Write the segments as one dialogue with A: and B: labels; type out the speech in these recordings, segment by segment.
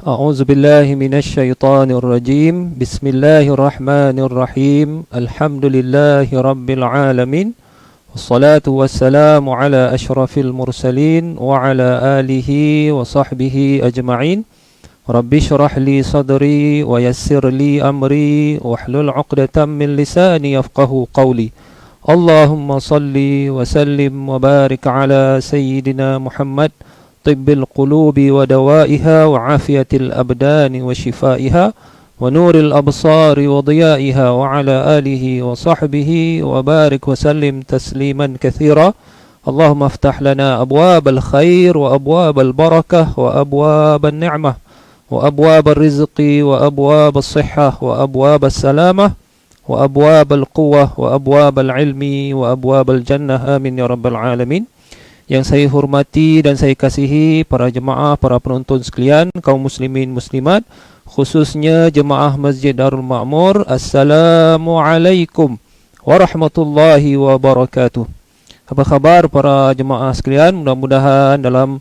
A: أعوذ بالله من الشيطان الرجيم بسم الله الرحمن الرحيم الحمد لله رب العالمين والصلاة والسلام على أشرف المرسلين وعلى آله وصحبه أجمعين رب اشرح لي صدري ويسر لي أمري واحلل عقدة من لساني يفقه قولي اللهم صل وسلم وبارك على سيدنا محمد طب القلوب ودوائها وعافية الأبدان وشفائها ونور الأبصار وضيائها وعلى آله وصحبه وبارك وسلم تسليما كثيرا اللهم افتح لنا أبواب الخير وأبواب البركة وأبواب النعمة وأبواب الرزق وأبواب الصحة وأبواب السلامة وأبواب القوة وأبواب العلم وأبواب الجنة آمين يا رب العالمين. Yang saya hormati dan saya kasihi para jemaah, para penonton sekalian, kaum muslimin muslimat, khususnya jemaah Masjid Darul Ma'mur, Assalamualaikum warahmatullahi wabarakatuh. Apa khabar para jemaah sekalian? Mudah-mudahan dalam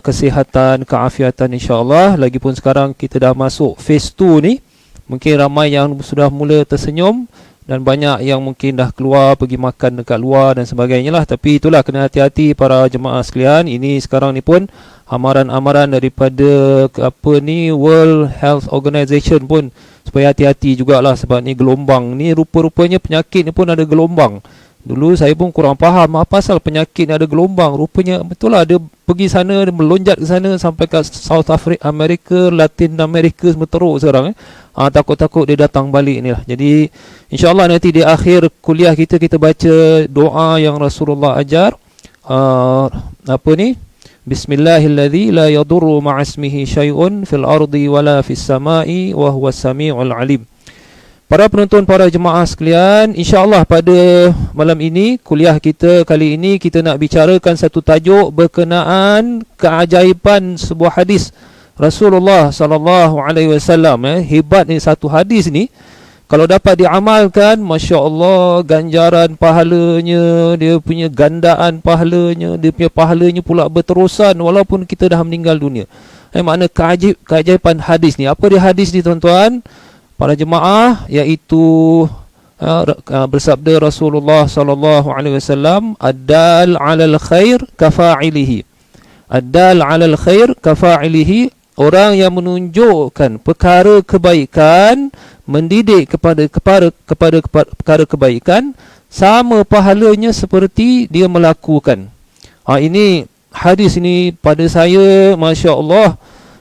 A: kesihatan, keafiatan insya-Allah. Lagipun sekarang kita dah masuk phase 2 ni, mungkin ramai yang sudah mula tersenyum dan banyak yang mungkin dah keluar pergi makan dekat luar dan sebagainya lah. Tapi itulah, kena hati-hati para jemaah sekalian. Ini sekarang ni pun amaran-amaran daripada World Health Organization pun supaya hati-hati jugalah, sebab ni gelombang ni, rupa-rupanya penyakit ni pun ada gelombang. Dulu saya pun kurang faham apa pasal penyakit ni ada gelombang. Rupanya betul lah, dia pergi sana, dia melonjat ke sana sampai ke South America, Latin America, semua teruk sekarang. Takut-takut dia datang balik ni lah. Jadi insyaAllah nanti di akhir kuliah kita baca doa yang Rasulullah ajar. Bismillahilladzi la yadurru ma'asmihi syai'un fil ardi wala fis sama'i wa huwas sami'ul alim. Para penonton, para jemaah sekalian, insyaAllah pada malam ini, kuliah kita kali ini, kita nak bicarakan satu tajuk berkenaan keajaiban sebuah hadis Rasulullah SAW. Hebat ni satu hadis ni, kalau dapat diamalkan, Masya Allah, ganjaran pahalanya, dia punya gandaan pahalanya, dia punya pahalanya pula berterusan walaupun kita dah meninggal dunia. Makna keajaiban hadis ni. Apa dia hadis ni tuan-tuan, para jemaah? Iaitu bersabda Rasulullah SAW, ad-dal 'alal khair kafa'ilihi. Ad-dal 'alal khair kafa'ilihi, orang yang menunjukkan perkara kebaikan, mendidik kepada perkara kebaikan, sama pahalanya seperti dia melakukan. Ini hadis ini pada saya, Masya Allah,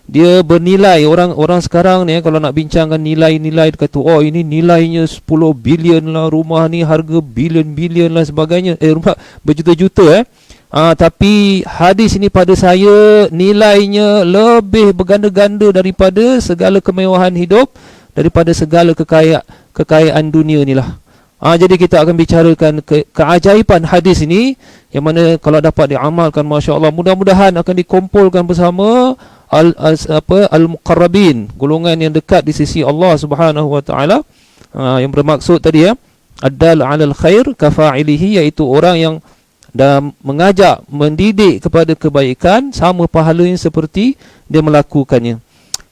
A: dia bernilai. Orang sekarang ni kalau nak bincangkan nilai-nilai, dia kata ini nilainya 10 bilion lah, rumah ni harga bilion-bilion lah sebagainya, rumah berjuta-juta. Tapi hadis ini pada saya nilainya lebih berganda-ganda daripada segala kemewahan hidup, daripada segala kekayaan dunia ni lah. Jadi kita akan bicarakan keajaiban hadis ini, yang mana kalau dapat diamalkan, Masya Allah, mudah-mudahan akan dikumpulkan bersama al-muqarrabin, golongan yang dekat di sisi Allah Subhanahu wa taala. Yang bermaksud tadi ad-dal 'alal khair kafa'ilihi, iaitu orang yang dan mengajak, mendidik kepada kebaikan, sama pahalanya seperti dia melakukannya.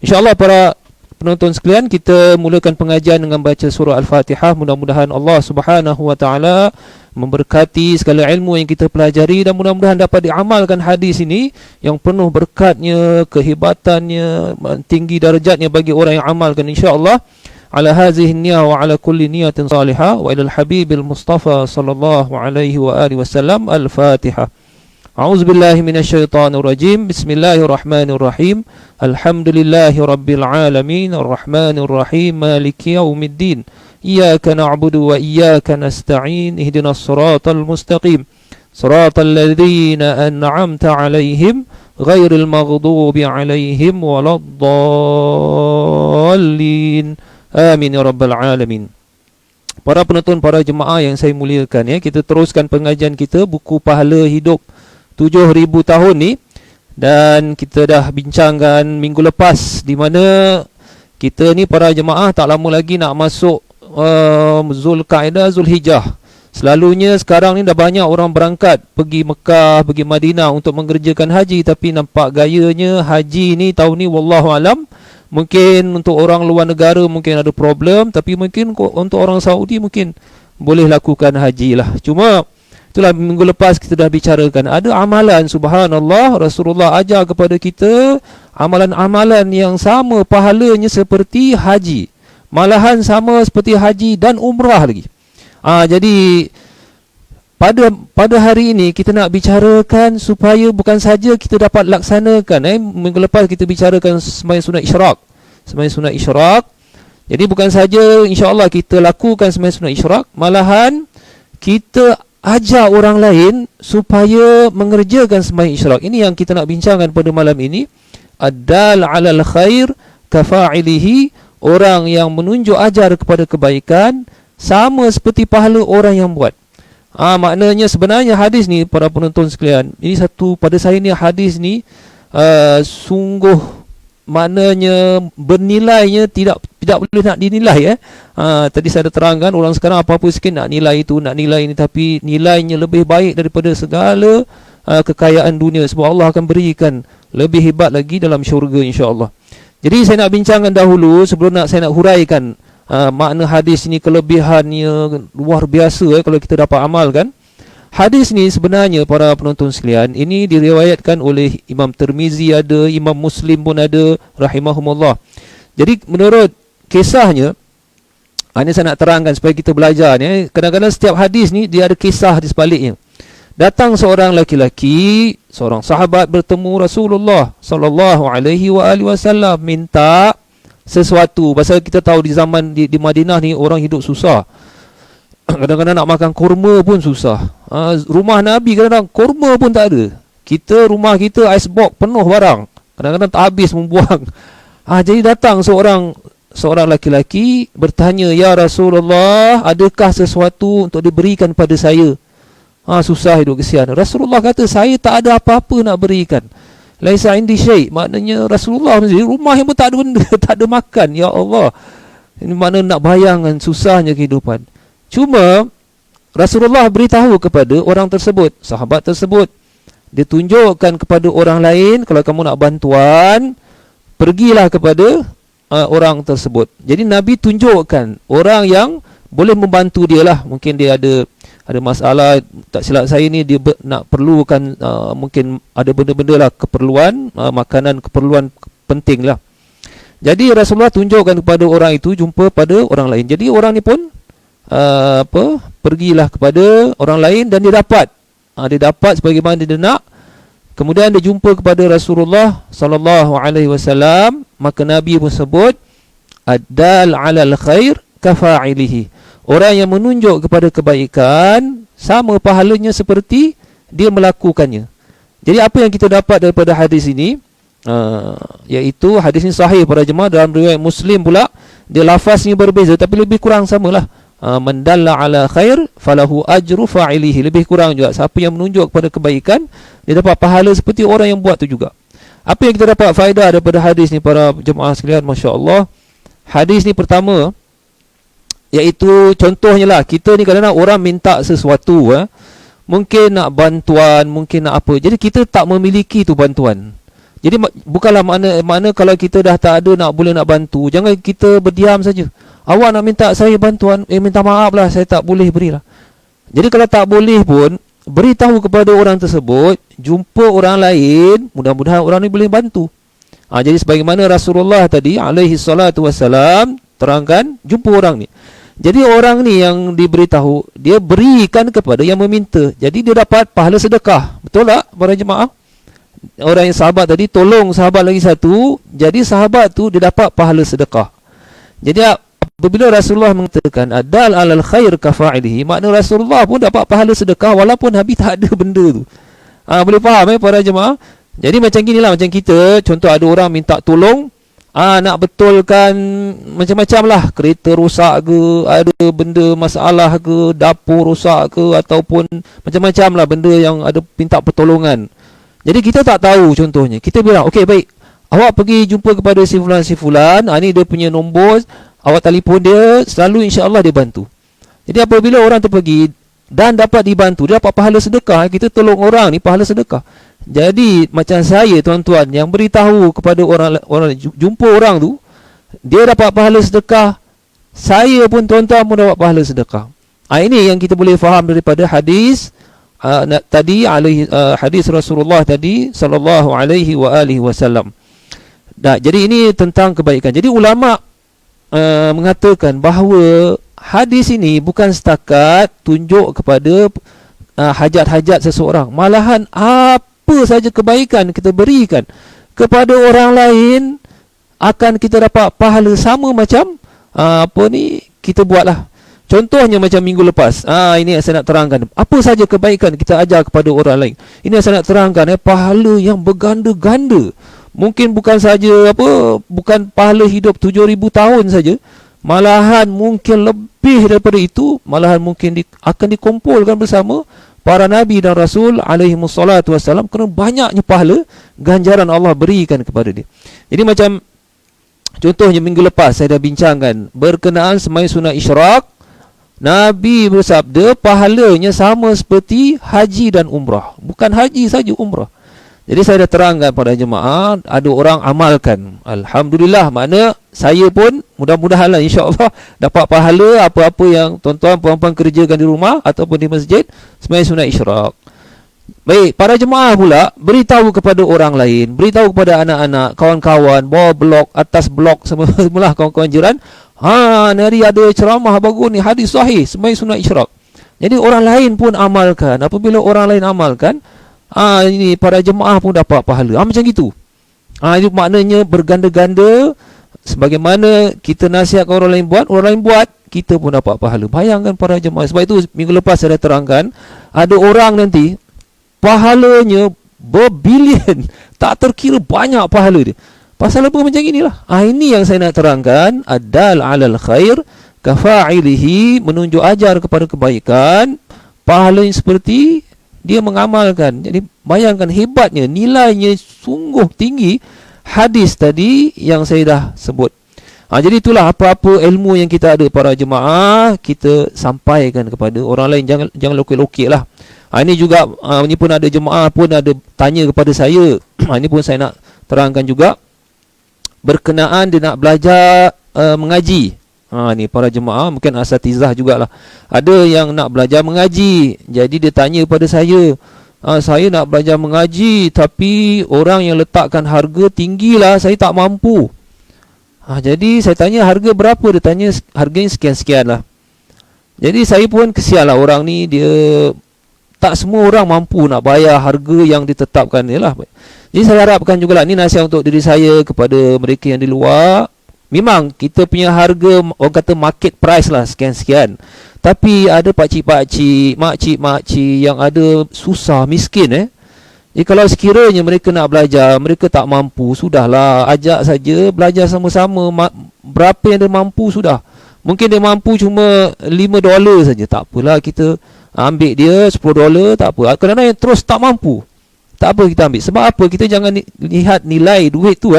A: InsyaAllah para penonton sekalian, kita mulakan pengajian dengan baca surah Al-Fatihah. Mudah-mudahan Allah Subhanahu wa taala memberkati segala ilmu yang kita pelajari, dan mudah-mudahan dapat diamalkan hadis ini yang penuh berkatnya, kehebatannya, tinggi darjatnya bagi orang yang amalkan, insya-Allah. Ala hadhihi niyyah wa ala kulli niyatin salihah wa ila al-habibil mustafa sallallahu alaihi wa alihi wasallam. Al-Fatihah. A'udzu billahi minasyaitonir rajim. Bismillahirrahmanirrahim. Alhamdulillahi rabbil alamin, arrahmanir rahim, maliki yaumiddin. Iyyaka na'budu wa iyyaka nasta'in. Ihdinas siratal mustaqim. Siratal ladzina an'amta 'alaihim ghairil maghdubi 'alaihim waladdallin. Amin ya rabbal alamin. Para penonton, para jemaah yang saya muliakan, kita teruskan pengajian kita buku Pahala Hidup 7,000 tahun ni, dan kita dah bincangkan minggu lepas, di mana kita ni para jemaah tak lama lagi nak masuk Zulqa'dah, Zulhijjah. Selalunya sekarang ni dah banyak orang berangkat pergi Mekah, pergi Madinah untuk mengerjakan haji, tapi nampak gayanya haji ni tahun ni wallahu alam, mungkin untuk orang luar negara mungkin ada problem, tapi mungkin untuk orang Saudi mungkin boleh lakukan haji lah. Cuma itulah, minggu lepas kita dah bicarakan, ada amalan subhanallah Rasulullah ajar kepada kita amalan-amalan yang sama pahalanya seperti haji, malahan sama seperti haji dan umrah lagi. Jadi pada hari ini kita nak bicarakan supaya bukan saja kita dapat laksanakan. Minggu lepas kita bicarakan sembahyang sunat isyraq. Sembahyang sunat isyraq. Jadi bukan saja insya-Allah kita lakukan sembahyang sunat isyraq, malahan kita ajar orang lain supaya mengerjakan sembahyang isyraq. Ini yang kita nak bincangkan pada malam ini. Ad-dal 'alal khair kafa'ilihi, orang yang menunjuk ajar kepada kebaikan sama seperti pahala orang yang buat. Maknanya sebenarnya hadis ni para penonton sekalian, ini satu pada saya ni hadis ni sungguh maknanya bernilainya tidak boleh nak dinilai. Tadi saya dah terangkan, orang sekarang apa-apa sikit nak nilai itu, nak nilai ini, tapi nilainya lebih baik daripada segala kekayaan dunia, sebab Allah akan berikan lebih hebat lagi dalam syurga insya-Allah. Jadi saya nak bincangkan dahulu sebelum saya nak huraikan makna hadis ni, kelebihannya luar biasa kalau kita dapat amalkan. Hadis ni sebenarnya para penonton sekalian, ini diriwayatkan oleh Imam Tirmizi ada, Imam Muslim pun ada rahimahumullah. Jadi menurut kisahnya, ini saya nak terangkan supaya kita belajar ni. Kadang-kadang setiap hadis ni dia ada kisah di sebaliknya. Datang seorang laki-laki, seorang sahabat bertemu Rasulullah sallallahu alaihi wasallam, minta sesuatu. Pasal kita tahu di zaman di Madinah ni orang hidup susah. Kadang-kadang nak makan kurma pun susah. Rumah Nabi kadang-kadang kurma pun tak ada. Rumah kita icebox penuh barang, kadang-kadang tak habis membuang. Jadi datang seorang laki-laki bertanya, "Ya Rasulullah, adakah sesuatu untuk diberikan pada saya? Susah hidup, kesian." Rasulullah kata, "Saya tak ada apa-apa nak berikan. Laisa indi syai'." Maknanya Rasulullah sendiri rumah yang pun tak ada benda, tak ada makan. Ya Allah, ini mana nak bayangkan susahnya kehidupan. Cuma Rasulullah beritahu kepada orang tersebut, sahabat tersebut, dia tunjukkan kepada orang lain, kalau kamu nak bantuan, pergilah kepada orang tersebut. Jadi Nabi tunjukkan orang yang boleh membantu dia lah. Mungkin dia ada masalah, tak silap saya ni dia nak perlukan mungkin ada benda-benda lah, keperluan makanan, keperluan penting lah. Jadi Rasulullah tunjukkan kepada orang itu jumpa pada orang lain. Jadi orang ni pun pergilah kepada orang lain dan dia dapat sebagaimana dia nak. Kemudian dia jumpa kepada Rasulullah sallallahu alaihi wasallam, maka Nabi pun sebut ad-dal 'alal khair kafa'ilihi. Orang yang menunjuk kepada kebaikan sama pahalanya seperti dia melakukannya. Jadi apa yang kita dapat daripada hadis ini, iaitu hadis ini sahih para jemaah. Dalam riwayat Muslim pula dia lafaznya berbeza tapi lebih kurang samalah. Man dalla ala khair falahu ajru fa'ilihi. Lebih kurang juga, siapa yang menunjuk kepada kebaikan dia dapat pahala seperti orang yang buat tu juga. Apa yang kita dapat faedah daripada hadis ni para jemaah sekalian, masya-Allah. Hadis ni pertama, iaitu contohnya lah, kita ni kadang-kadang orang minta sesuatu, mungkin nak bantuan, mungkin nak apa, jadi kita tak memiliki tu bantuan. Jadi bukanlah makna kalau kita dah tak ada boleh nak bantu, jangan kita berdiam saja. Awak nak minta saya bantuan, minta maaf lah, saya tak boleh berilah. Jadi kalau tak boleh pun, beritahu kepada orang tersebut, jumpa orang lain, mudah-mudahan orang ni boleh bantu. Jadi sebagaimana Rasulullah tadi alaihi salatu wassalam terangkan, jumpa orang ni. Jadi orang ni yang diberitahu, dia berikan kepada yang meminta. Jadi dia dapat pahala sedekah. Betul tak para jemaah? Orang yang sahabat tadi tolong sahabat lagi satu, jadi sahabat tu dia dapat pahala sedekah. Jadi apabila Rasulullah mengatakan adal alal khair kafa'ilihi, makna Rasulullah pun dapat pahala sedekah walaupun Nabi tak ada benda tu. Boleh faham para jemaah? Jadi macam ginilah, macam kita, contoh ada orang minta tolong, nak betulkan macam-macam lah, kereta rosak ke, ada benda masalah ke, dapur rosak ke, ataupun macam-macam lah benda yang ada minta pertolongan. Jadi kita tak tahu, contohnya kita bilang, okey baik, awak pergi jumpa kepada si fulan, ni dia punya nombor, awak telefon dia, selalu insya-Allah dia bantu. Jadi apabila orang tu pergi, dan dapat dibantu, dia dapat pahala sedekah. Kita tolong orang ni pahala sedekah. Jadi macam saya tuan-tuan yang beritahu kepada orang jumpa orang tu, dia dapat pahala sedekah, saya pun tuan-tuan pun dapat pahala sedekah. Ini yang kita boleh faham daripada hadis tadi, hadis Rasulullah tadi sallallahu alaihi wa alihi wasallam. Jadi ini tentang kebaikan. Jadi ulama mengatakan bahawa hadis ini bukan setakat tunjuk kepada hajat-hajat seseorang, malahan apa saja kebaikan kita berikan kepada orang lain akan kita dapat pahala sama macam kita buatlah. Contohnya macam minggu lepas, ini yang saya nak terangkan. Apa saja kebaikan kita ajar kepada orang lain, ini yang saya nak terangkan, pahala yang berganda-ganda. Mungkin bukan saja bukan pahala hidup 7,000 tahun saja, malahan mungkin lebih daripada itu, malahan mungkin akan dikumpulkan bersama para nabi dan rasul alaihi wassalatu wassalam, kerana banyaknya pahala ganjaran Allah berikan kepada dia. Jadi macam contohnya minggu lepas saya dah bincangkan berkenaan sembahyang sunat isyraq. Nabi bersabda pahalanya sama seperti haji dan umrah. Bukan haji saja, umrah. Jadi saya dah terangkan pada jemaah, ada orang amalkan. Alhamdulillah, makna saya pun mudah-mudahanlah insya-Allah dapat pahala apa-apa yang tuan-tuan puan-puan kerjakan di rumah ataupun di masjid sembahyang sunat isyraq. Baik, para jemaah pula beritahu kepada orang lain, beritahu kepada anak-anak, kawan-kawan, bawah blok, atas blok, semula kawan-kawan jiran, hari ada ceramah bagus ni, hadis sahih sembahyang sunat isyraq. Jadi orang lain pun amalkan. Apabila orang lain amalkan, ini para jemaah pun dapat pahala. Macam gitu. Itu maknanya berganda-ganda. Sebagaimana kita nasihatkan orang lain buat, kita pun dapat pahala. Bayangkan para jemaah. Sebab itu minggu lepas saya dah terangkan, ada orang nanti pahalanya berbilion, tak terkira banyak pahala dia. Pasal apa macam inilah. Ini yang saya nak terangkan. Adal alal khair kafa'ilihi, menunjuk ajar kepada kebaikan, pahala yang seperti dia mengamalkan. Jadi bayangkan hebatnya, nilainya sungguh tinggi hadis tadi yang saya dah sebut. Jadi itulah apa-apa ilmu yang kita ada para jemaah, kita sampaikan kepada orang lain. Jangan lokek-lokek lah. Ini juga, ini pun ada jemaah pun ada tanya kepada saya. Ini pun saya nak terangkan juga berkenaan dia nak belajar mengaji. Ni para jemaah, mungkin asatizah jugalah. Ada yang nak belajar mengaji. Jadi dia tanya pada saya, saya nak belajar mengaji tapi orang yang letakkan harga tinggilah, saya tak mampu. Jadi saya tanya harga berapa, dia tanya harganya sekian-sekian lah. Jadi saya pun kesianlah, orang ni dia tak semua orang mampu nak bayar harga yang ditetapkan ni lah. Jadi saya harapkan jugalah, ni nasihat untuk diri saya kepada mereka yang di luar. Memang kita punya harga, orang kata market price lah, sekian-sekian. Tapi ada pakcik-pakcik, makcik-makcik yang ada susah, miskin Jadi kalau sekiranya mereka nak belajar, mereka tak mampu, sudahlah, ajak saja belajar sama-sama. Berapa yang dia mampu sudah. Mungkin dia mampu cuma $5 saja, tak apalah, kita ambil dia $10, tak apa. Kadang-kadang yang terus tak mampu, tak apa, kita ambil. Sebab apa? Kita jangan lihat nilai duit tu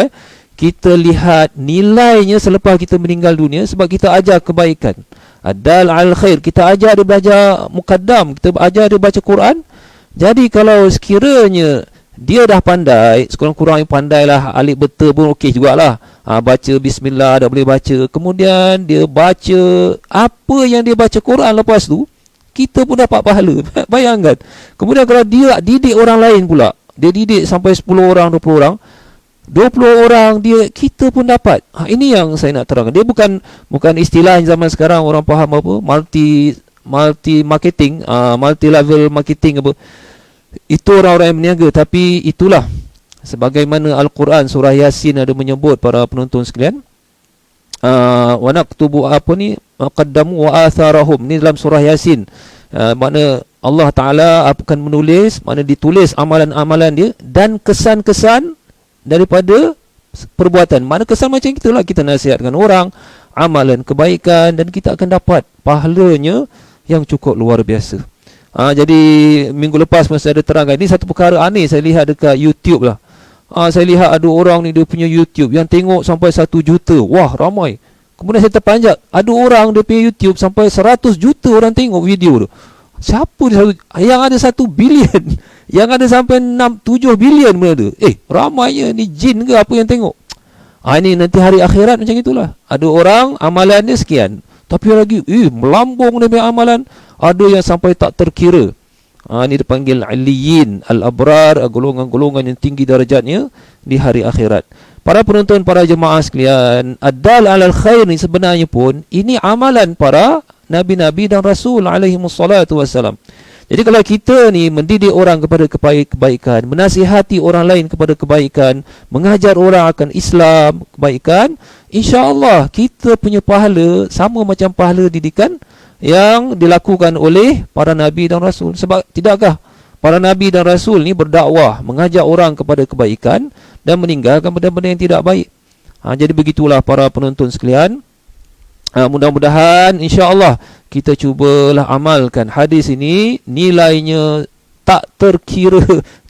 A: kita lihat nilainya selepas kita meninggal dunia. Sebab kita ajar kebaikan, adal al khair, kita ajar dia belajar mukaddam, kita ajar dia baca Quran. Jadi kalau sekiranya dia dah pandai, sekurang-kurangnya pandai lah, alif betul pun okey jugalah, baca bismillah dah boleh baca, kemudian dia baca apa yang dia baca Quran lepas tu, kita pun dapat pahala. Bayangkan. Kemudian kalau dia didik orang lain pula, dia didik sampai 10 orang, 20 orang, 20 orang dia, kita pun dapat. Ini yang saya nak terangkan. Dia bukan istilah zaman sekarang orang faham apa, multi marketing, multi level marketing apa. Itu orang-orang yang berniaga. Tapi itulah sebagaimana Al-Quran surah Yasin ada menyebut para penonton sekalian, wa naktubu qaddamu wa atharahum. Ni dalam surah Yasin. Makna Allah Ta'ala akan menulis, makna ditulis amalan-amalan dia dan kesan-kesan daripada perbuatan. Mana kesan macam itulah, kita nasihatkan orang, amalan kebaikan, dan kita akan dapat pahalanya yang cukup luar biasa. Jadi minggu lepas masa ada terangkan, ini satu perkara aneh saya lihat dekat YouTube lah. Saya lihat ada orang ni dia punya YouTube yang tengok sampai 1 juta. Wah, ramai. Kemudian saya terpanjat, ada orang dia punya YouTube sampai 100 juta orang tengok video tu. Siapa yang ada 1 bilion, yang ada sampai 6-7 bilion pun ada. Ramainya ni jin ke apa yang tengok? Ini nanti hari akhirat macam itulah. Ada orang amalan dia sekian, tapi lagi melambung dia punya amalan, ada yang sampai tak terkira. Ini dipanggil aliyin, al-abrar, golongan-golongan yang tinggi darajatnya di hari akhirat. Para penonton, para jemaah sekalian, ad-dal alal khair ni sebenarnya pun ini amalan para nabi-nabi dan rasul alaihi wassalatu wassalam. Jadi kalau kita ni mendidik orang kepada kebaikan, menasihati orang lain kepada kebaikan, mengajar orang akan Islam, kebaikan, insya-Allah kita punya pahala sama macam pahala didikan yang dilakukan oleh para nabi dan rasul. Sebab tidakkah para nabi dan rasul ni berdakwah, mengajak orang kepada kebaikan dan meninggalkan benda-benda yang tidak baik. Jadi begitulah para penonton sekalian. Mudah-mudahan insya-Allah kita cubalah amalkan hadis ini. Nilainya tak terkira,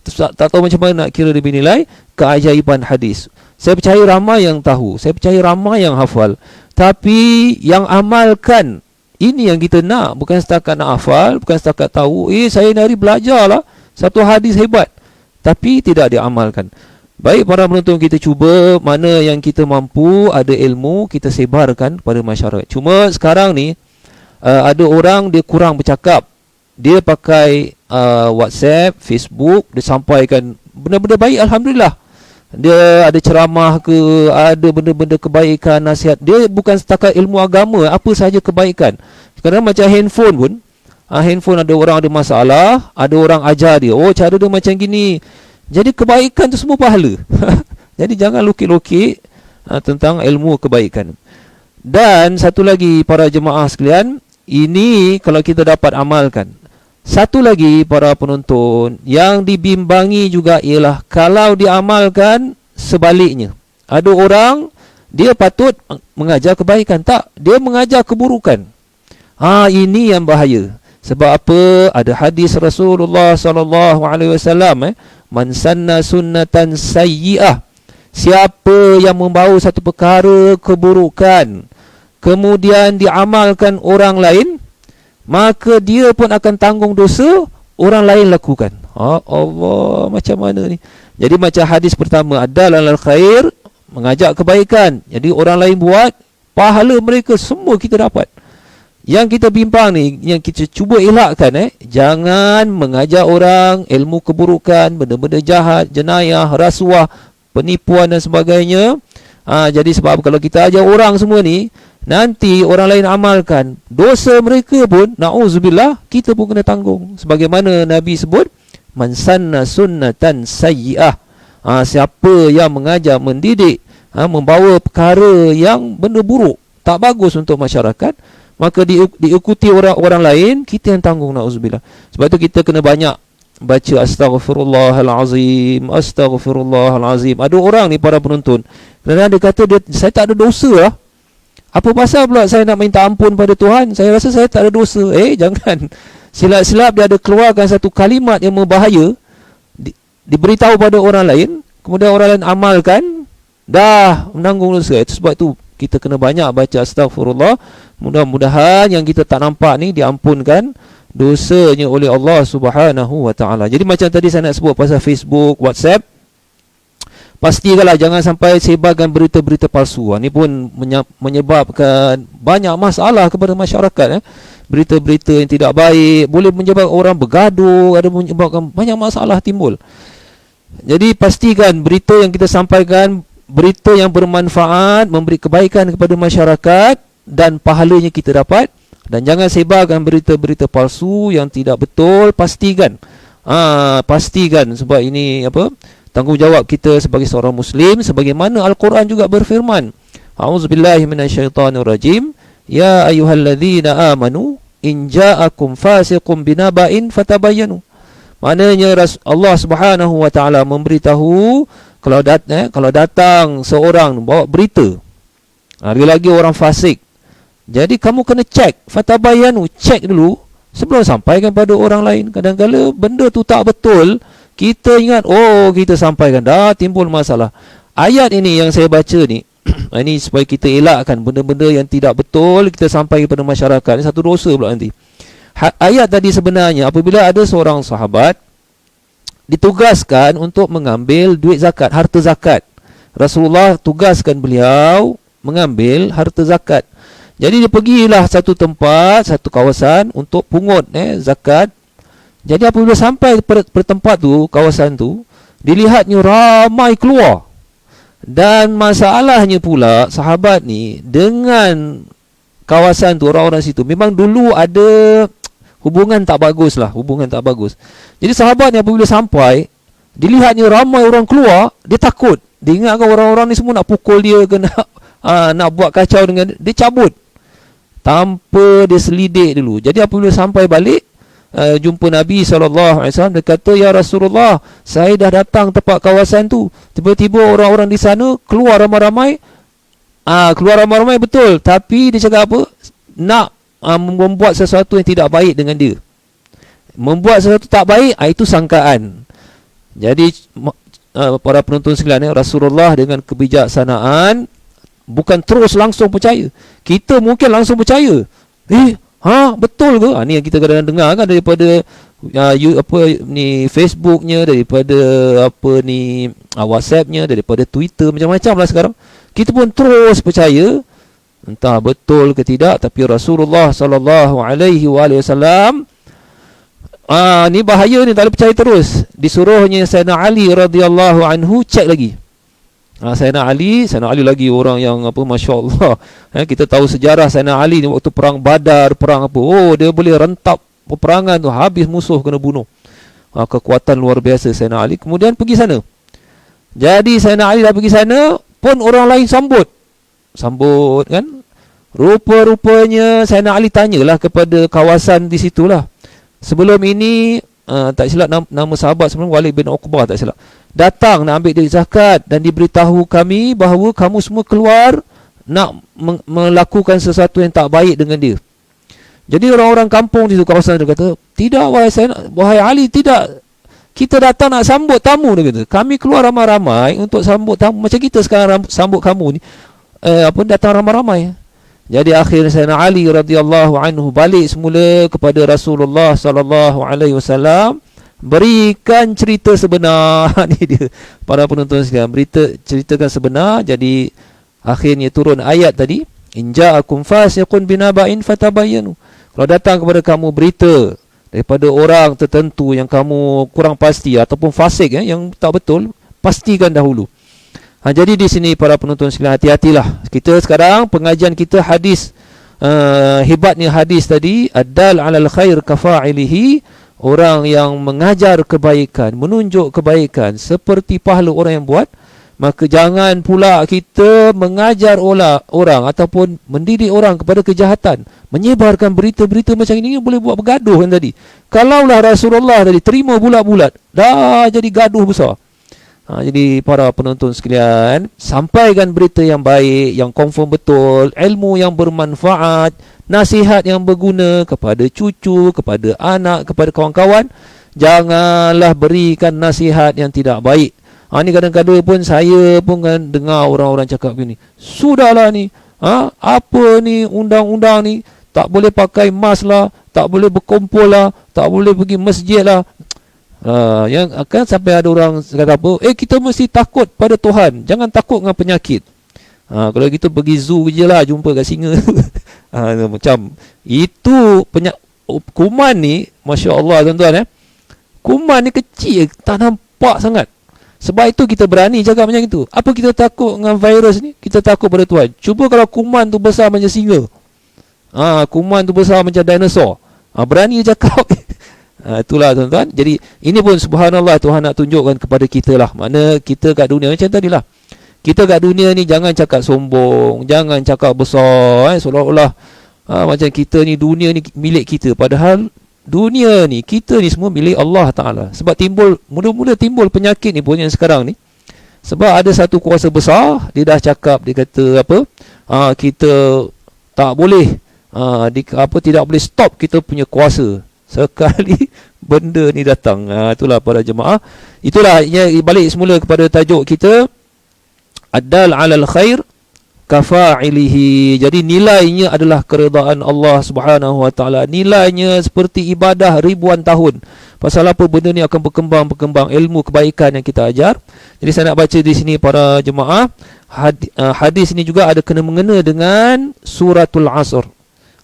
A: tak tahu macam mana nak kira lebih nilai keajaiban hadis. Saya percaya ramai yang tahu, saya percaya ramai yang hafal, tapi yang amalkan ini yang kita nak. Bukan setakat nak hafal, bukan setakat tahu, saya hari belajarlah satu hadis hebat, tapi tidak diamalkan. Baik para penonton, kita cuba mana yang kita mampu, ada ilmu kita sebarkan kepada masyarakat. Cuma sekarang ni ada orang dia kurang bercakap. Dia pakai WhatsApp, Facebook, dia sampaikan benda-benda baik, alhamdulillah. Dia ada ceramah ke, ada benda-benda kebaikan, nasihat. Dia bukan setakat ilmu agama, apa sahaja kebaikan. Sekarang macam handphone pun, handphone ada orang ada masalah, ada orang ajar dia, cara dia macam gini. Jadi kebaikan tu semua pahala. Jadi jangan lokek-lokek tentang ilmu kebaikan. Dan satu lagi para jemaah sekalian, ini kalau kita dapat amalkan. Satu lagi para penonton, yang dibimbangi juga ialah kalau diamalkan sebaliknya. Ada orang dia patut mengajar kebaikan, tak, dia mengajar keburukan. Ini yang bahaya. Sebab apa? Ada hadis Rasulullah sallallahu alaihi wasallam, man sanna sunnatan sayyi'ah, siapa yang membawa satu perkara keburukan kemudian diamalkan orang lain, maka dia pun akan tanggung dosa orang lain lakukan. Allah, macam mana ni? Jadi macam hadis pertama, adal alal khair, mengajak kebaikan. Jadi orang lain buat, pahala mereka semua kita dapat. Yang kita bimbang ni, yang kita cuba elakkan, jangan mengajak orang ilmu keburukan, benda-benda jahat, jenayah, rasuah, penipuan dan sebagainya. Jadi sebab kalau kita ajar orang semua ni, nanti orang lain amalkan, dosa mereka pun na'udzubillah, kita pun kena tanggung. Sebagaimana Nabi sebut, man sanna sunnatan sayyi'ah, siapa yang mengajar, mendidik, membawa perkara yang benda buruk, tak bagus untuk masyarakat, maka diikuti orang lain, kita yang tanggung, na'udzubillah. Sebab tu kita kena banyak baca astaghfirullahalazim, astaghfirullahalazim. Ada orang ni para penonton, kerana dia kata saya tak ada dosa lah. Apa pasal pula saya nak minta ampun pada Tuhan? Saya rasa saya tak ada dosa. Jangan. Silap-silap dia ada keluarkan satu kalimat yang berbahaya, diberitahu pada orang lain, kemudian orang lain amalkan, dah menanggung dosa. Sebab tu kita kena banyak baca astaghfirullah. Mudah-mudahan yang kita tak nampak ni diampunkan dosanya oleh Allah Subhanahu wa taala. Jadi macam tadi saya nak sebut pasal Facebook, WhatsApp, pastikanlah jangan sampai sebarkan berita-berita palsu. Ini pun menyebabkan banyak masalah kepada masyarakat. Berita-berita yang tidak baik boleh menyebabkan orang bergaduh, ada menyebabkan banyak masalah timbul. Jadi pastikan berita yang kita sampaikan, berita yang bermanfaat, memberi kebaikan kepada masyarakat dan pahalanya kita dapat. Dan jangan sebarkan berita-berita palsu yang tidak betul. Pastikan sebab ini tanggungjawab kita sebagai seorang Muslim. Sebagaimana Al-Quran juga berfirman, a'udzubillahi minasyaitanirrajim, ya ayyuhalladzina amanu in ja'akum fasiqun binaba'in fatabayyanu. Maknanya Allah Subhanahu wa taala memberitahu, kalau datang seorang bawa berita, lagi-lagi orang fasik, jadi kamu kena cek, fatabayyanu, cek dulu sebelum sampaikan pada orang lain. Kadang-kadang benda tu tak betul, kita ingat, kita sampaikan, dah timbul masalah. Ayat ini yang saya baca ni, ini supaya kita elakkan benda-benda yang tidak betul kita sampaikan kepada masyarakat. Ini satu dosa pula nanti. ayat tadi sebenarnya apabila ada seorang sahabat ditugaskan untuk mengambil duit zakat, harta zakat. Rasulullah tugaskan beliau mengambil harta zakat. Jadi dia pergilah satu tempat, satu kawasan untuk pungut zakat. Jadi apabila sampai per tempat tu, kawasan tu, dilihatnya ramai keluar. Dan masalahnya pula sahabat ni dengan kawasan tu, orang-orang situ memang dulu ada hubungan tak bagus lah, hubungan tak bagus. Jadi sahabat ni apabila sampai, dilihatnya ramai orang keluar, dia takut. Dia ingatkan orang-orang ni semua nak pukul dia ke nak buat kacau dengan dia, cabut tanpa dia selidik dulu. Jadi apabila sampai balik, jumpa Nabi SAW, dia kata, ya Rasulullah, saya dah datang tempat kawasan tu, tiba-tiba orang-orang di sana keluar ramai-ramai. Keluar ramai-ramai betul, tapi dia cakap apa? Nak membuat sesuatu yang tidak baik dengan dia. Membuat sesuatu tak baik, itu sangkaan. Jadi para penonton sekalian, Rasulullah dengan kebijaksanaan bukan terus langsung percaya. Kita mungkin langsung percaya. Betul ke? Ni yang kita kadang-kadang dengar kan daripada Facebooknya, daripada WhatsAppnya, daripada Twitter, macam-macam lah sekarang. Kita pun terus percaya, entah betul ke tidak. Tapi Rasulullah SAW, ni bahaya ni, tak boleh percaya terus. Disuruhnya Sayyidina Ali radhiyallahu anhu cek lagi. Sayyidina Ali lagi orang yang Masya Allah. Kita tahu sejarah Sayyidina Ali ni waktu perang Badar, perang dia boleh rentap peperangan tu, habis musuh kena bunuh. Kekuatan luar biasa Sayyidina Ali. Kemudian pergi sana. Jadi Sayyidina Ali dah pergi sana, pun orang lain sambut kan. Rupa-rupanya Sayyidina Ali tanyalah kepada kawasan di situlah. Sebelum ini tak silap nama sahabat sebelum, Walid bin Uqbah tak silap, datang nak ambil duit zakat dan diberitahu kami bahawa kamu semua keluar nak melakukan sesuatu yang tak baik dengan dia. Jadi orang-orang kampung di situ, kawasan, dia kata, tidak wahai Ali, tidak. Kita datang nak sambut tamu, dia kata. Kami keluar ramai-ramai untuk sambut tamu. Macam kita sekarang sambut kamu ni, datang ramai-ramai. Jadi akhirnya Sayyidina Ali radhiyallahu anhu balik semula kepada Rasulullah sallallahu alaihi wasallam, berikan cerita sebenar. Ni dia, para penonton sekalian, ceritakan sebenar. Jadi akhirnya turun ayat tadi, in ja'akum fasiqun binaba'in fatabayyanu. Kalau datang kepada kamu berita daripada orang tertentu yang kamu kurang pasti ataupun fasik yang tak betul, pastikan dahulu. Jadi di sini para penonton sekalian, hati-hatilah. Kita sekarang pengajian kita hadis, hebatnya hadis tadi, ad-dal 'alal khair kafa'ilihi, orang yang mengajar kebaikan, menunjuk kebaikan seperti pahala orang yang buat. Maka jangan pula kita mengajar orang ataupun mendidik orang kepada kejahatan, menyebarkan berita-berita macam ini boleh buat bergaduh kan tadi. Kalaulah Rasulullah tadi terima bulat-bulat, dah jadi gaduh besar. Jadi para penonton sekalian, sampaikan berita yang baik, yang confirm betul, ilmu yang bermanfaat, nasihat yang berguna kepada cucu, kepada anak, kepada kawan-kawan. Janganlah berikan nasihat yang tidak baik. Ni kadang-kadang pun saya pun kan dengar orang-orang cakap begini, sudahlah ni, apa ni undang-undang ni, tak boleh pakai mask lah, tak boleh berkumpul lah, tak boleh pergi masjid lah. Yang akan sampai ada orang kata apa, kita mesti takut pada Tuhan, jangan takut dengan penyakit. Kalau kita pergi zoo je lah, jumpa kat singa. Macam itu kuman ni, Masya Allah tuan-tuan, kuman ni kecil, tak nampak sangat. Sebab itu kita berani cakap macam itu. Apa kita takut dengan virus ni? Kita takut pada Tuhan. Cuba kalau kuman tu besar macam singa, kuman tu besar macam dinosaur, berani cakap. Itulah tuan-tuan. Jadi ini pun subhanallah, Tuhan nak tunjukkan kepada kita lah, mana kita kat dunia macam tadilah. Kita kat dunia ni jangan cakap sombong, jangan cakap besar, seolah-olah macam kita ni, dunia ni milik kita. Padahal dunia ni, kita ni semua milik Allah Ta'ala. Sebab mula-mula timbul penyakit ni pun yang sekarang ni, sebab ada satu kuasa besar, dia dah cakap, dia kata apa, kita tak boleh tidak boleh stop kita punya kuasa sekali benda ni datang. Itulah para jemaah. Itulah balik semula kepada tajuk kita, ad-dal 'alal khair kafa'ilihi. Jadi nilainya adalah keredaan Allah Subhanahu wa taala. Nilainya seperti ibadah ribuan tahun. Pasal apa? Benda ni akan berkembang ilmu kebaikan yang kita ajar. Jadi saya nak baca di sini para jemaah, hadis ini juga ada kena mengena dengan suratul Asr.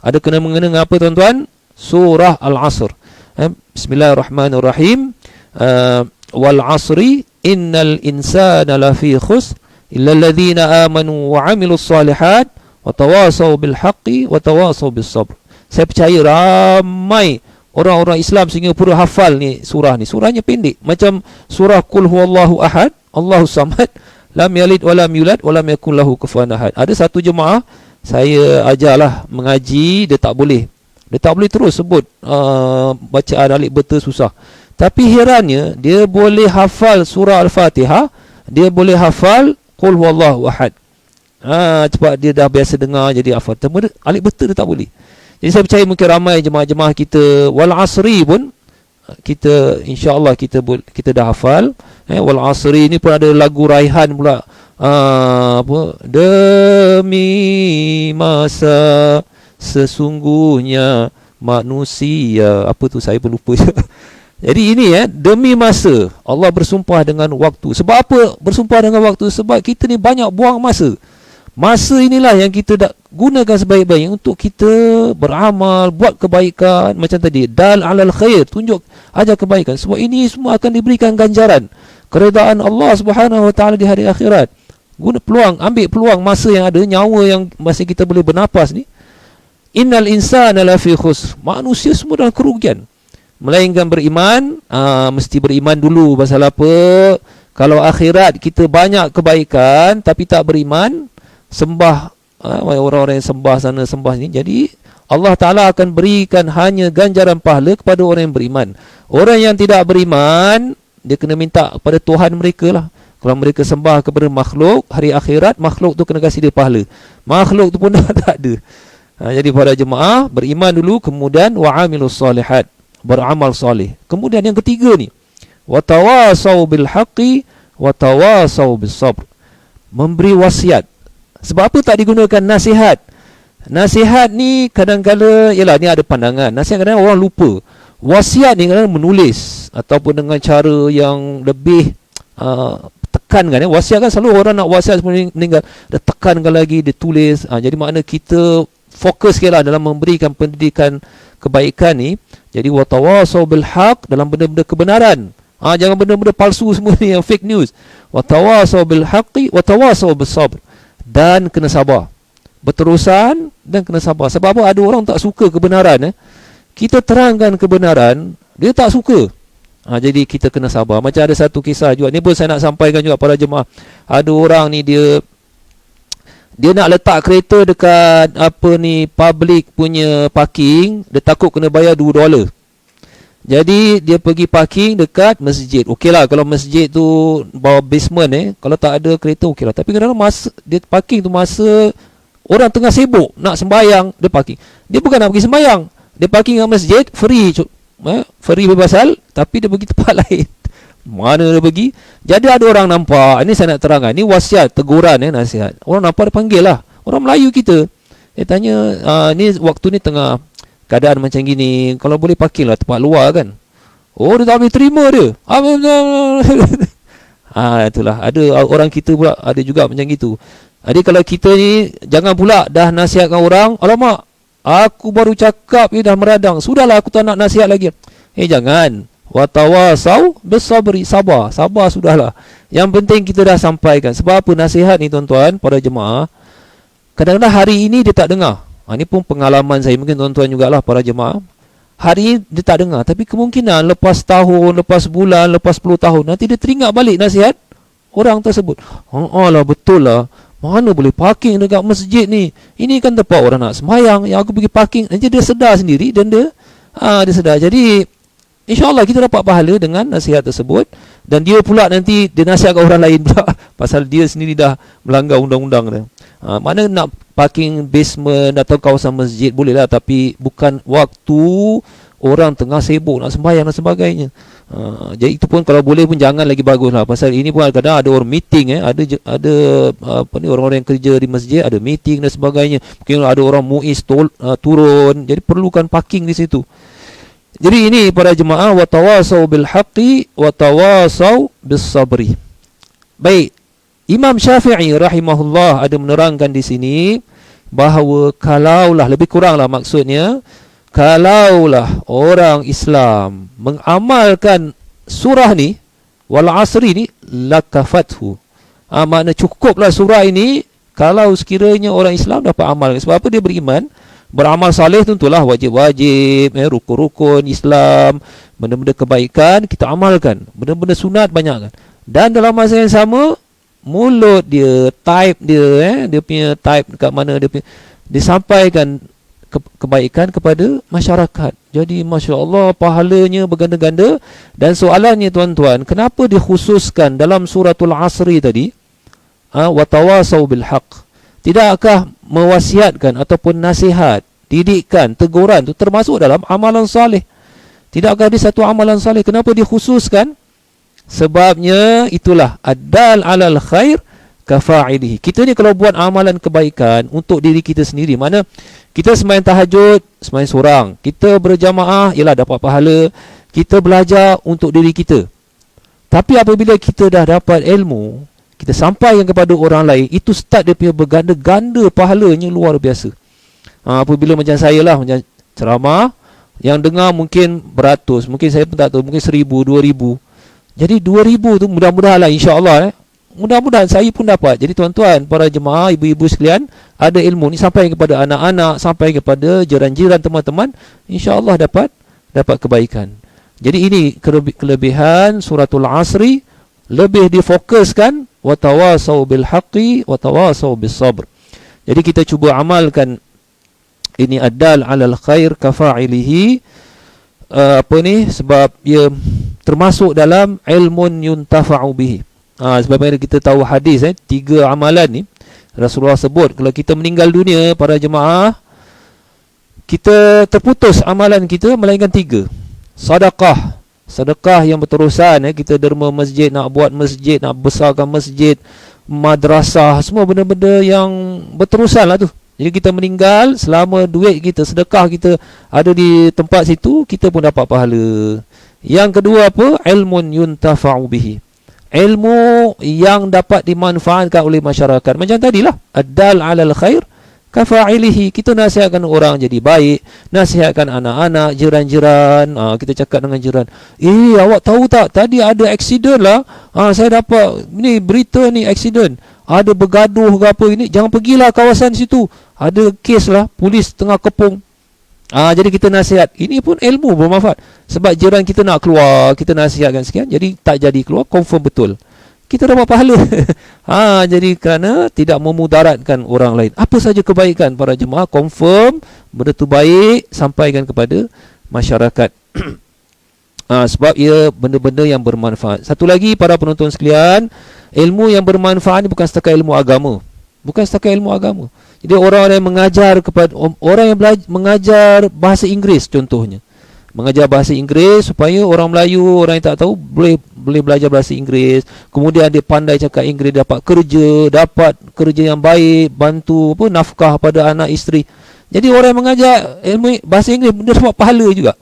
A: Ada kena mengena dengan apa tuan-tuan? Surah Al-Asr. Bismillahirrahmanirrahim. Wal 'asri innal insana lafi khusr illa alladhina amanu wa 'amilus salihat wa tawasaw bil haqqi wa tawasaw bis sabr. Saya percaya ramai orang-orang Islam Singapura hafal ni surah ni. Surahnya pendek macam surah Qul huwallahu ahad, Allahus samad, lam yalid wa lam yulad wa lam yakul lahu kufuwan ahad. Ada satu jemaah saya ajarlah mengaji, dia tak boleh terus sebut bacaan alif beta susah. Tapi herannya dia boleh hafal surah Al-Fatihah, dia boleh hafal Qul huwallahu ahad. Cepat dia dah biasa dengar jadi hafal. Tapi alif beta dia tak boleh. Jadi saya percaya mungkin ramai jemaah-jemaah kita wal asri pun kita insya-Allah kita dah hafal. Wal asri ni pun ada lagu raihan pula. Apa? Demi masa sesungguhnya manusia. Apa tu saya pun lupa. Jadi ini demi masa Allah bersumpah dengan waktu. Sebab apa bersumpah dengan waktu? Sebab kita ni banyak buang masa. Masa inilah yang kita dah gunakan sebaik-baiknya untuk kita beramal, buat kebaikan. Macam tadi, dal alal khair, tunjuk ajar kebaikan. Sebab ini semua akan diberikan ganjaran keredaan Allah Subhanahu wa taala di hari akhirat. Guna peluang, ambil peluang masa yang ada, nyawa yang masih kita boleh bernapas ni. Innal insana lafi khusr. Manusia semua dalam kerugian. Melainkan beriman, mesti beriman dulu. Pasal apa? Kalau akhirat kita banyak kebaikan tapi tak beriman, sembah orang-orang yang sembah sana sembah sini, jadi Allah Ta'ala akan berikan hanya ganjaran pahala kepada orang yang beriman. Orang yang tidak beriman, dia kena minta kepada Tuhan mereka lah. Kalau mereka sembah kepada makhluk, hari akhirat makhluk tu kena kasih dia pahala. Makhluk tu pun dah tak ada. Jadi para jemaah, beriman dulu, kemudian wa'amilus salihat, beramal soleh. Kemudian yang ketiga ni, watawasaw bil haqqi watawasaw bis sabr. Memberi wasiat. Sebab apa tak digunakan nasihat? Nasihat ni kadang-kadang ialah ni ada pandangan. Nasihat kadang-kadang orang lupa. Wasiat ni kadang menulis ataupun dengan cara yang lebih tekankan. Wasiat kan selalu orang nak wasiat sebelum meninggal, dia tekankan lagi, dia tulis. Jadi makna kita fokus sikitlah dalam memberikan pendidikan kebaikan ni. Jadi watawasaw bil haq, dalam benda-benda kebenaran. Jangan benda-benda palsu semua ni yang fake news. Watawasaw bil haqqi watawasaw bis sabr. Dan kena sabar. Berterusan dan kena sabar. Sebab apa? Ada orang tak suka kebenaran. Kita terangkan kebenaran, dia tak suka. Jadi kita kena sabar. Macam ada satu kisah juga, ni pun saya nak sampaikan juga para jemaah. Ada orang ni dia nak letak kereta dekat public punya parking. Dia takut kena bayar $2. Jadi dia pergi parking dekat masjid. Okeylah kalau masjid tu bawah basement kalau tak ada kereta okeylah. Tapi kadang-kadang masa dia parking tu masa orang tengah sibuk nak sembahyang, dia parking. Dia bukan nak pergi sembahyang, dia parking kat masjid free. Free bebasal, tapi dia pergi tempat lain. Mana dia pergi? Jadi ada orang nampak. Ini saya nak terangkan, ini wasiat, teguran, nasihat. Orang nampak, dia panggil lah. Orang Melayu kita, dia tanya, ni waktu ni tengah keadaan macam gini, kalau boleh parking lah tempat luar kan. Oh, dia tak boleh terima dia. Itulah, ada orang kita pula ada juga macam gitu. Jadi kalau kita ni jangan pula dah nasihatkan orang, alamak, aku baru cakap dah meradang, sudahlah aku tak nak nasihat lagi. Jangan. Watawasaw bisabri, sabar sudahlah. Yang penting kita dah sampaikan. Sebab apa nasihat ni tuan-tuan, para jemaah, kadang-kadang hari ini dia tak dengar. Ini pun pengalaman saya, mungkin tuan-tuan jugalah para jemaah. Hari ini dia tak dengar, tapi kemungkinan lepas tahun, lepas bulan, lepas 10 tahun, nanti dia teringat balik nasihat orang tersebut. Lah betul lah, mana boleh parking dekat masjid ni? Ini kan tempat orang nak sembahyang, yang aku pergi parking. Nanti dia sedar sendiri dan dia sedar. Jadi InsyaAllah kita dapat pahala dengan nasihat tersebut. Dan dia pula nanti dia nasihatkan orang lain pula pasal dia sendiri dah melanggar undang-undang dia. Mana nak parking basement atau kawasan masjid boleh lah, tapi bukan waktu orang tengah sibuk nak sembahyang dan sebagainya. Jadi itu pun kalau boleh pun jangan lagi bagus lah. Pasal ini pun kadang ada orang meeting, ada apa ni, orang-orang yang kerja di masjid ada meeting dan sebagainya. Mungkin ada orang muiz turun, jadi perlukan parking di situ. Jadi ini para jemaah, watawasau bil haqqi watawasau bis sabri. Baik, Imam Syafi'i rahimahullah ada menerangkan di sini bahawa kalaulah, lebih kuranglah maksudnya, kalaulah orang Islam mengamalkan surah ni, wal asri ni, lakafathu. Makna cukuplah surah ini kalau sekiranya orang Islam dapat amalkan. Sebab apa? Dia beriman. Beramal saleh tentulah wajib-wajib, rukun-rukun Islam, benda-benda kebaikan kita amalkan, benda-benda sunat banyakkan. Dan dalam masa yang sama, mulut dia, type dia, dia punya type dekat mana dia punya, disampaikan kebaikan kepada masyarakat. Jadi Masya Allah, pahalanya berganda-ganda. Dan soalannya tuan-tuan, kenapa dikhususkan dalam suratul asri tadi, watawasau bil haqq? Tidakkah mewasiatkan ataupun nasihat, didikan, teguran itu termasuk dalam amalan saleh? Tidakkah di satu amalan saleh? Kenapa dikhususkan? Sebabnya itulah addal alal khair kafa'ilihi. Kita ni kalau buat amalan kebaikan untuk diri kita sendiri, mana kita sembahyang tahajud, sembahyang seorang, kita berjamaah, ialah dapat pahala, kita belajar untuk diri kita. Tapi apabila kita dah dapat ilmu, kita sampaikan kepada orang lain, itu start dia punya berganda-ganda pahalanya, luar biasa. Apabila macam saya lah, macam ceramah, yang dengar mungkin beratus, mungkin saya pun tak tahu, mungkin 1,000, 2,000. Jadi 2,000 tu mudah-mudahan lah, insya-Allah mudah-mudahan saya pun dapat. Jadi tuan-tuan, para jemaah, ibu-ibu sekalian, ada ilmu ni sampai kepada anak-anak, sampai kepada jiran-jiran, teman-teman, insya-Allah dapat kebaikan. Jadi ini kelebihan suratul asri, lebih difokuskan watawasau bil haqqi watawasau bis sabr. Jadi kita cuba amalkan ini, addal alal khair kafa'ilihi, sebab ia termasuk dalam ilmun yuntafa'u bihi. Sebab kita tahu hadis, 3 amalan ni Rasulullah sebut, kalau kita meninggal dunia, para jemaah, kita terputus amalan kita melainkan 3. Sedekah yang berterusan, kita derma masjid, nak buat masjid, nak besarkan masjid, madrasah, semua benda-benda yang berterusan lah tu. Jadi kita meninggal, selama duit kita, sedekah kita ada di tempat situ, kita pun dapat pahala. Yang kedua apa? Ilmun yuntafa'u bihi. Ilmu yang dapat dimanfaatkan oleh masyarakat. Macam tadilah, addal alal khair kafa'ilihi. Kita nasihatkan orang jadi baik, nasihatkan anak-anak, jiran-jiran. Kita cakap dengan jiran, awak tahu tak, tadi ada aksiden lah, saya dapat ni berita ni, aksiden, ada bergaduh ke apa ini, jangan pergilah kawasan situ, ada kes lah, polis tengah kepung. Jadi kita nasihat. Ini pun ilmu bermanfaat. Sebab jiran kita nak keluar, kita nasihatkan sekian, jadi tak jadi keluar, confirm betul, kita dapat pahala. Jadi kerana tidak memudaratkan orang lain. Apa saja kebaikan, para jemaah, confirm benda tu baik, sampaikan kepada masyarakat. Sebab ia benda-benda yang bermanfaat. Satu lagi, para penonton sekalian, ilmu yang bermanfaat ni bukan setakat ilmu agama. Bukan setakat ilmu agama. Jadi orang yang mengajar kepada orang yang mengajar bahasa Inggeris contohnya, mengajar bahasa Inggeris supaya orang Melayu, orang yang tak tahu boleh belajar bahasa Inggeris. Kemudian dia pandai cakap Inggeris, dapat kerja yang baik, bantu nafkah pada anak isteri. Jadi orang yang mengajar ilmu bahasa Inggeris dia dapat pahala juga.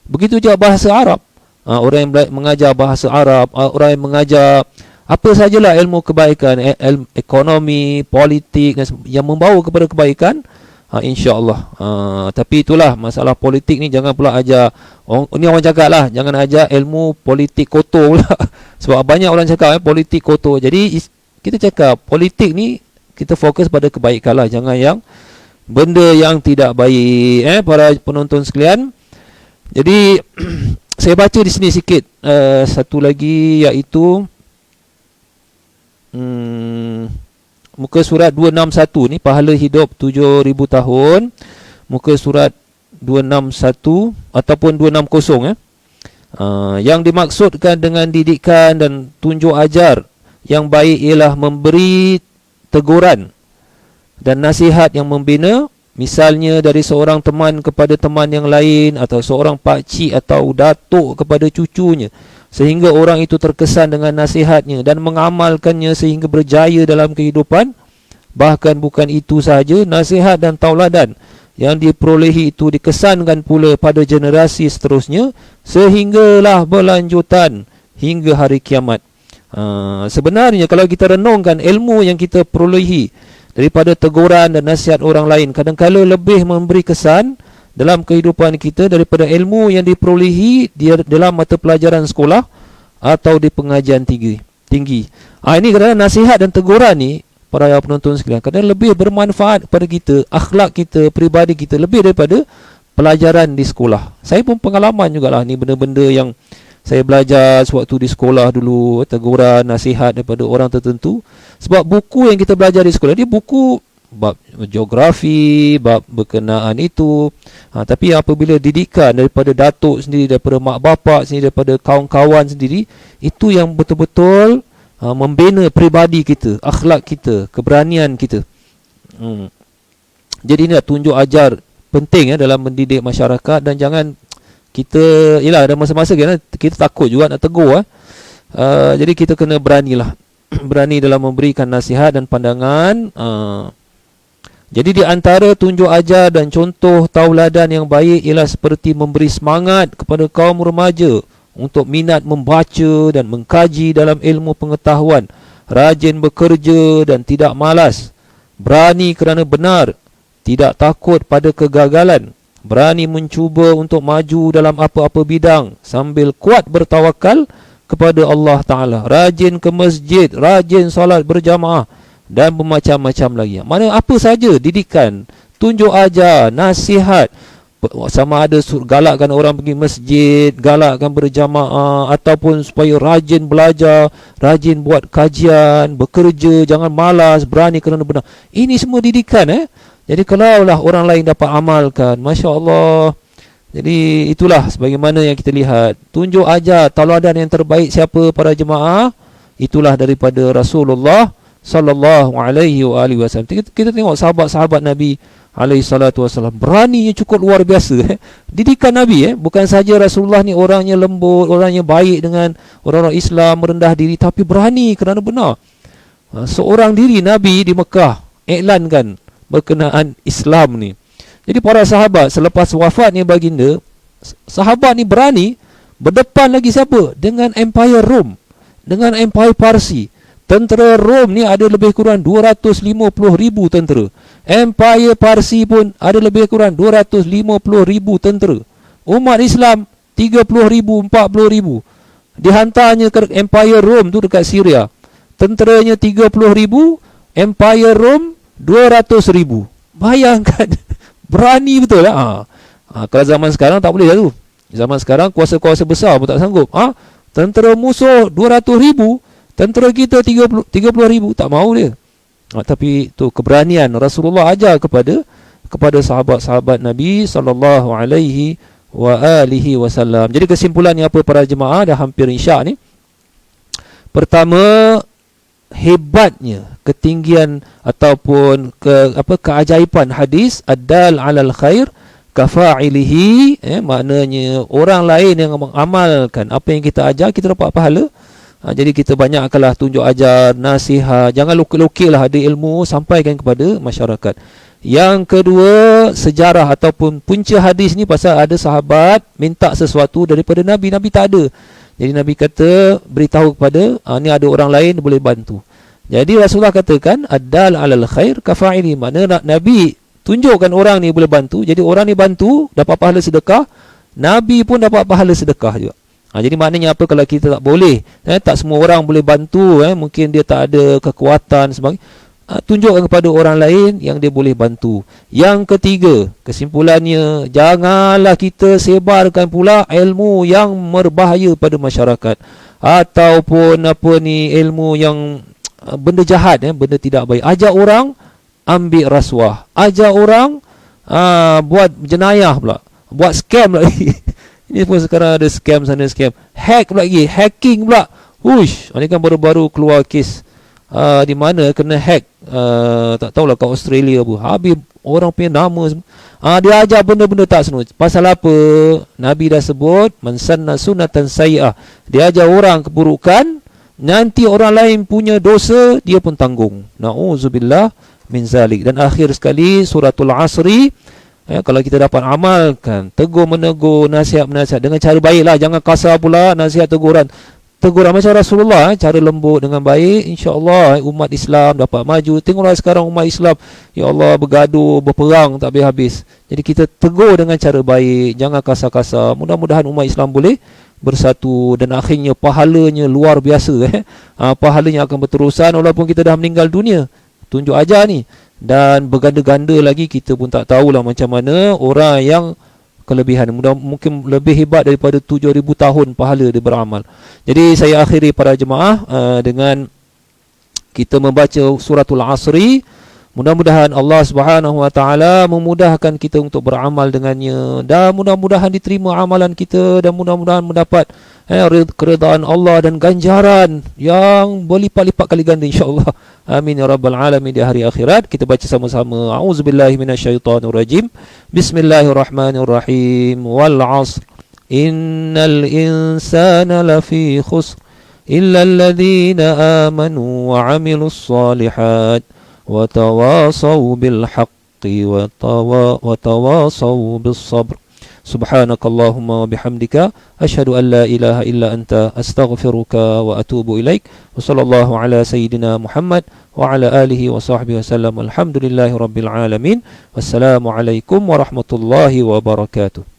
A: Begitu juga bahasa Arab. Orang yang mengajar bahasa Arab, orang yang mengajar apa sajalah ilmu kebaikan, ilmu ekonomi, politik yang membawa kepada kebaikan, insya-Allah. Tapi itulah masalah politik ni, jangan pula ajar ni orang cakap lah, jangan ajar ilmu politik kotor pula. Sebab banyak orang cakap politik kotor. Jadi kita cakap politik ni kita fokus pada kebaikan lah, jangan yang benda yang tidak baik, para penonton sekalian. Jadi saya baca di sini sikit satu lagi, iaitu muka surat 261 ni, pahala hidup 7,000 tahun. Muka surat 261 ataupun 260 yang dimaksudkan dengan didikan dan tunjuk ajar yang baik ialah memberi teguran dan nasihat yang membina. Misalnya dari seorang teman kepada teman yang lain, atau seorang pakcik atau datuk kepada cucunya, sehingga orang itu terkesan dengan nasihatnya dan mengamalkannya sehingga berjaya dalam kehidupan. Bahkan bukan itu sahaja, nasihat dan tauladan yang diperolehi itu dikesankan pula pada generasi seterusnya sehinggalah berlanjutan hingga hari kiamat. Sebenarnya kalau kita renungkan ilmu yang kita perolehi daripada teguran dan nasihat orang lain, kadang-kadang lebih memberi kesan dalam kehidupan kita daripada ilmu yang diperolehi dalam mata pelajaran sekolah atau di pengajian tinggi. Ini kerana nasihat dan teguran ni, para penonton sekalian, kadang lebih bermanfaat kepada kita, akhlak kita, peribadi kita, lebih daripada pelajaran di sekolah. Saya pun pengalaman jugalah ni benda-benda yang saya belajar sewaktu di sekolah dulu, teguran, nasihat daripada orang tertentu. Sebab buku yang kita belajar di sekolah, dia buku bab geografi, bab berkenaan itu. Tapi apabila didikan daripada datuk sendiri, daripada mak bapak sendiri, daripada kawan-kawan sendiri, itu yang betul-betul membina peribadi kita, akhlak kita, keberanian kita. Jadi inilah tunjuk ajar penting dalam mendidik masyarakat. Dan jangan kita, yelah ada masa-masa kita takut juga nak tegur. Jadi kita kena beranilah berani dalam memberikan nasihat dan pandangan. Jadi di antara tunjuk ajar dan contoh tauladan yang baik ialah seperti memberi semangat kepada kaum remaja untuk minat membaca dan mengkaji dalam ilmu pengetahuan, rajin bekerja dan tidak malas, berani kerana benar, tidak takut pada kegagalan, berani mencuba untuk maju dalam apa-apa bidang sambil kuat bertawakal kepada Allah Ta'ala, rajin ke masjid, rajin solat berjamaah dan bermacam-macam lagi. Mana apa saja didikan, tunjuk ajar, nasihat, sama ada galakkan orang pergi masjid, galakkan berjamaah, ataupun supaya rajin belajar, rajin buat kajian, bekerja, jangan malas, berani kerana benar. Ini semua didikan. Jadi kalaulah orang lain dapat amalkan, Masya Allah. Jadi itulah sebagaimana yang kita lihat, tunjuk ajar tauladan yang terbaik siapa para jemaah, itulah daripada Rasulullah sallallahu alaihi wasallam. Kita tengok sahabat-sahabat Nabi alaihi salatu wasallam, beraninya cukup luar biasa. Didikan Nabi, bukan saja Rasulullah ni orangnya lembut, orangnya baik dengan orang-orang Islam, merendah diri, tapi berani kerana benar. Seorang diri Nabi di Mekah iklankan berkenaan Islam ni. Jadi para sahabat selepas wafatnya baginda, sahabat ni berani berdepan lagi siapa? Dengan Empire Rom, dengan Empire Parsi. Tentera Rom ni ada lebih kurang 250,000 tentera. Empire Parsi pun ada lebih kurang 250,000 tentera. Umat Islam 30,000, 40,000. Dihantarnya ke Empire Rom tu dekat Syria. Tenteranya 30,000, Empire Rom 200,000. Bayangkan, berani betul lah. Kalau zaman sekarang tak boleh lah tu. Zaman sekarang kuasa-kuasa besar pun tak sanggup. Tentera musuh 200,000, tentera kita 30,000, tak mahu dia. Tapi tu keberanian Rasulullah ajar kepada sahabat-sahabat Nabi sallallahu alaihi wasallam. Jadi kesimpulannya apa para jemaah, dah hampir isyak ni. Pertama, hebatnya, ketinggian ataupun keajaiban hadis ad-dal 'alal khair kafa'ilihi, maknanya orang lain yang mengamalkan apa yang kita ajar, kita dapat pahala. Jadi kita banyakkanlah tunjuk ajar, nasihat, jangan lukik-lukiklah ada ilmu, sampaikan kepada masyarakat. Yang kedua, sejarah ataupun punca hadis ni pasal ada sahabat minta sesuatu daripada Nabi, Nabi tak ada. Jadi Nabi kata, beritahu kepada ni ada orang lain boleh bantu. Jadi Rasulullah katakan ad-dal 'alal khair kafa'ili, maknanya Nabi tunjukkan orang ni boleh bantu. Jadi orang ni bantu, dapat pahala sedekah, Nabi pun dapat pahala sedekah juga. Jadi maknanya apa, kalau kita tak boleh, tak semua orang boleh bantu, mungkin dia tak ada kekuatan sebagainya, tunjukkan kepada orang lain yang dia boleh bantu. Yang ketiga, kesimpulannya, janganlah kita sebarkan pula ilmu yang berbahaya pada masyarakat, ataupun ilmu yang benda jahat, benda tidak baik. Ajak orang ambil rasuah, ajak orang buat jenayah pula, buat scam lagi. Ini pun sekarang ada scam sana scam, hack pula lagi, hacking pula. Ini kan baru-baru keluar kes di mana kena hack, tak tahulah kat Australia pun. Habis orang punya nama semua. Dia ajar benda-benda tak senonoh. Pasal apa? Nabi dah sebut man sanna sunnatan sayyi'ah. Dia ajar orang keburukan, nanti orang lain punya dosa dia pun tanggung. Nauzubillah min zalik. Dan akhir sekali suratul Asri, kalau kita dapat amalkan tegur menegur, nasihat-menasihat dengan cara baiklah, jangan kasar pula nasihat teguran macam Rasulullah, cara lembut dengan baik, insya-Allah umat Islam dapat maju. Tengoklah sekarang umat Islam, ya Allah, bergaduh, berperang tak habis-habis. Jadi kita tegur dengan cara baik, jangan kasar-kasar. Mudah-mudahan umat Islam boleh bersatu dan akhirnya pahalanya luar biasa. Pahalanya akan berterusan walaupun kita dah meninggal dunia. Tunjuk ajar ni. Dan berganda-ganda lagi, kita pun tak tahulah macam mana orang yang kelebihan, mungkin lebih hebat daripada 7,000 tahun pahala dia beramal. Jadi saya akhiri para jemaah dengan kita membaca suratul Asri. Mudah-mudahan Allah Subhanahu Wa Taala memudahkan kita untuk beramal dengannya, dan mudah-mudahan diterima amalan kita, dan mudah-mudahan mendapat keridaan Allah dan ganjaran yang berlipat-lipat kali ganda, insya-Allah. Amin ya rabbal alamin. Di hari akhirat kita baca sama-sama. A'udzubillahi minasyaitonirrajim. Bismillahirrahmanirrahim. Wal 'asr. Innal insana lafi khusr illa alladhina amanu wa 'amilus shalihat وتواصوا بالحق وتواصوا بالصبر سبحانك اللهم وبحمدك أشهد أن لا إله إلا أنت أستغفرك وأتوب إليك وصلى الله على سيدنا محمد وعلى آله وصحبه وسلم الحمد لله رب العالمين والسلام عليكم ورحمة الله وبركاته.